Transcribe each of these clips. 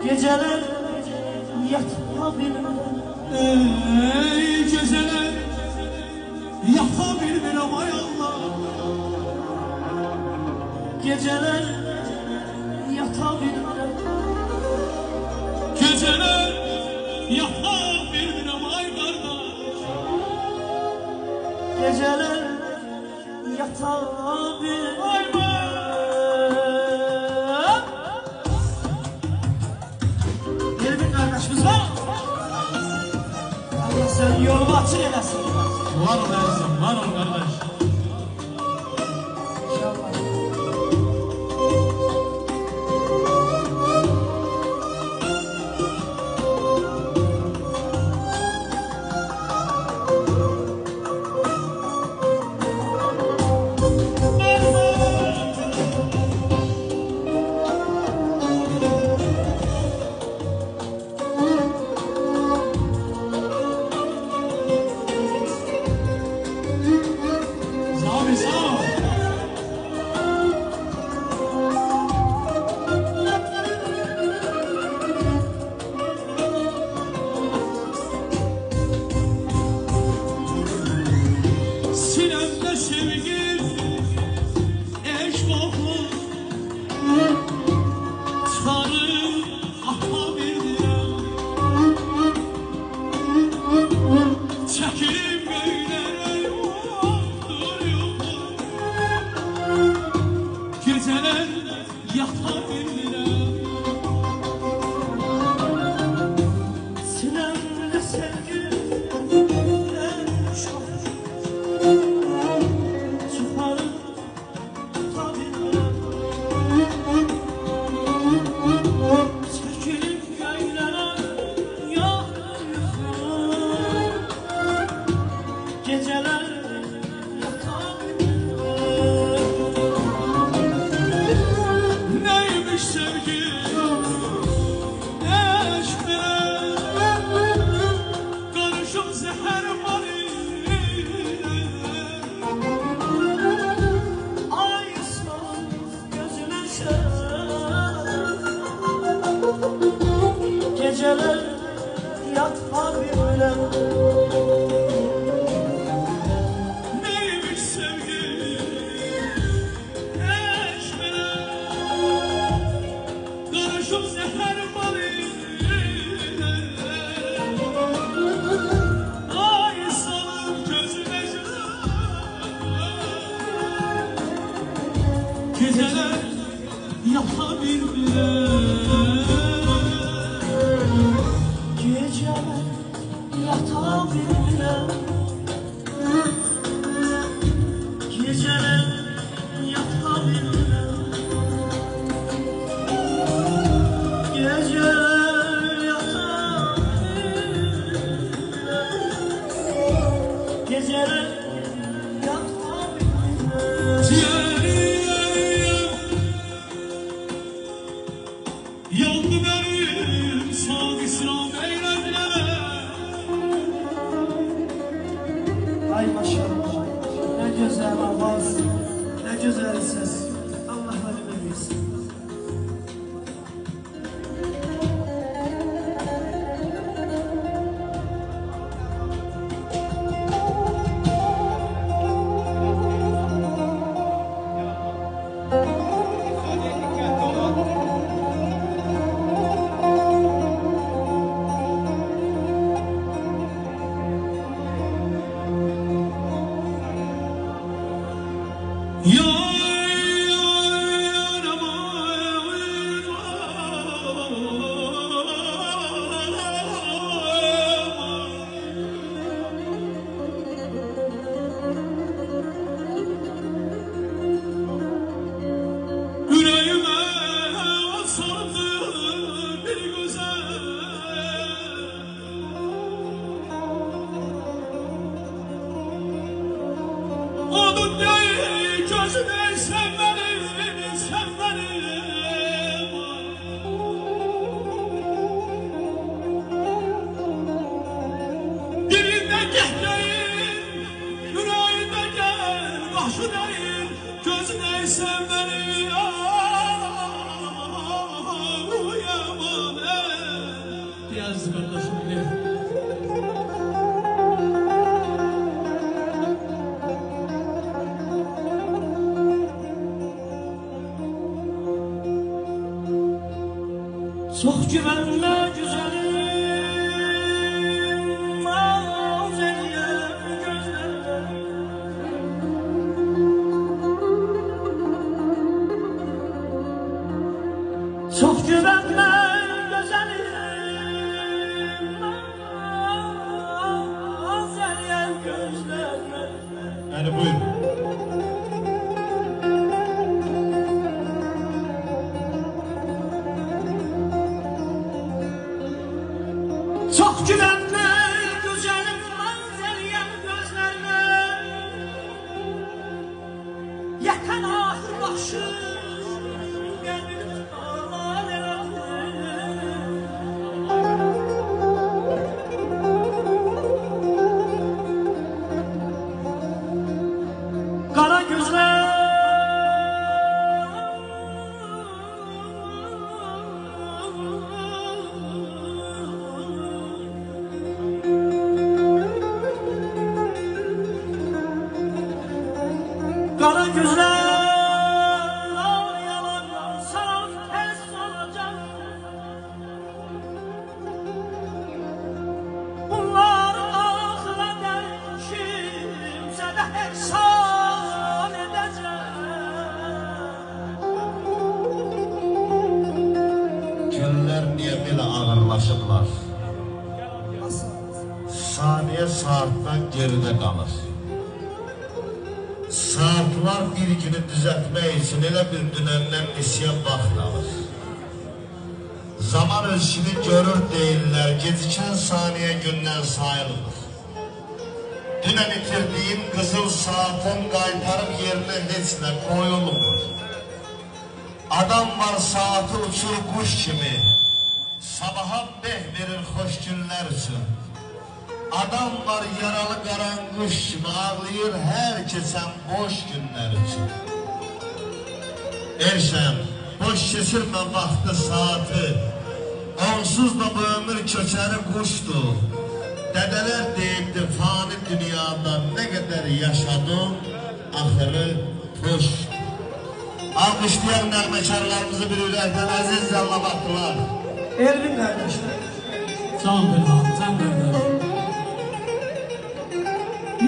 Geceler yatma bilmem. Ey geceler yata bilmirəm ay Allah. Geceler yata bilmem. Geceler yata bilmirəm ay qardaş. Geceler yata bilmem. Yeni bir kardeşimiz var. Allah sen yolumu açık eylesin. Var ol əzizim, var ol qardaş. İnşallah. Sağ ol, sağ ol. Sinemde sevgi, eş koklu, çıkarım ata bildirəm. Çekilim göylere yoktur yoktur. Geceler yata bildirəm. Sinemde sevgi çok çıkarım tutabilmem. Çekilip göylere yağıyor. Geceler yatabilmem. Neymiş sevgi, eşk veren, karışıp zehir var ile. Ay son gözüme şer. Geceler yatabilmem. Neymiş sevgi, eşk veren, karışıp zehir var ile. Ay salım gözüne geceler yata bilmirəm. Geceler yatabilmem. Geceler yatabilmem. Geceler yatabilmem. Geceler yatabilmem. Ciğerim yandı benim, sağ İslam eylediler. Ay maşallah. Ne güzel avaz. Ne güzel ses. Allah halime bilsin. Yüreğime sardı bir güzel. Onun değil gözüne Çok güvenme güzelim, naz eylem gözlerine. Çok güvenme güzelim, naz eylem gözlerine. Yani buyurun. Çok güvenme güzelim, manzaryan gözlerine. Yakan ahır başı gönlüm ağlar kara gözler. Kara gözler yalan sarhoş tez olacak. Bunlar ahirete kimse de hesap edecek. Günler niye böyle ağırlaşırlar? Saniye saatden geride kalır. Saatler bir günü düzeltmek için elə bir dünəndən misya vaxt alır. Zaman ölçünü görür deyirlər, gecikən saniye gündən sayılır. Dünən itirdiğin qızıl saatın qaytarıb yerine heç nə koyulmur. Adam var saatı uçur kuş kimi, sabaha beh verir hoş günler üçün. Adam var yaralı qaranquş kimi, ağlayır hər keçən boş günlər üçün. Erşən, boş keçirmə vaxtı saatı, onsuz da bu ömür köçəri quşdu. Dədələr deyibdi fani dünyada nə qədər yaşadım, axırı tuş. Alqışlayan nəğməkarlarımızı bir ürəkdən əziz zəllabatdılar. Elvin kardeşler. Can Bela, can Bela.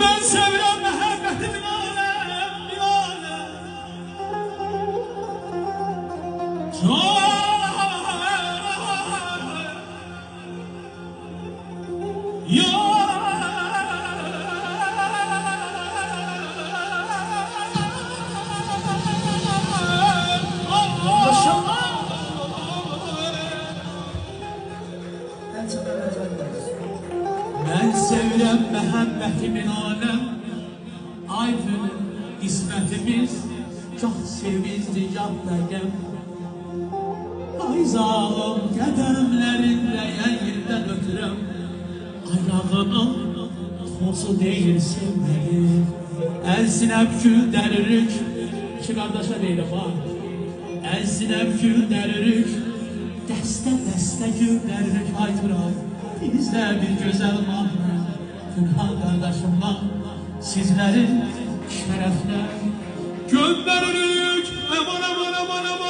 Ben sevirəm məhəbbəti bir aləm, bir aləm. Ben sevirəm məhəbbəti bir aləm. Ay günüm, qismətimiz çox sevizdi, yad dəqəm. Ay zalım, qədəmlərində yəyirdən ötürəm. Ayağının tozu deyil sevməli. Əlsinə bükül dəririk, ki qardaşa deyiləm ha. Əlsinə bükül dəririk, dəstə gül dəririk, ay turay. Bizdə bir gözəl mahnı, Günhan qardaşımla sizlərin şərəflə göndəririk. Aman aman aman aman.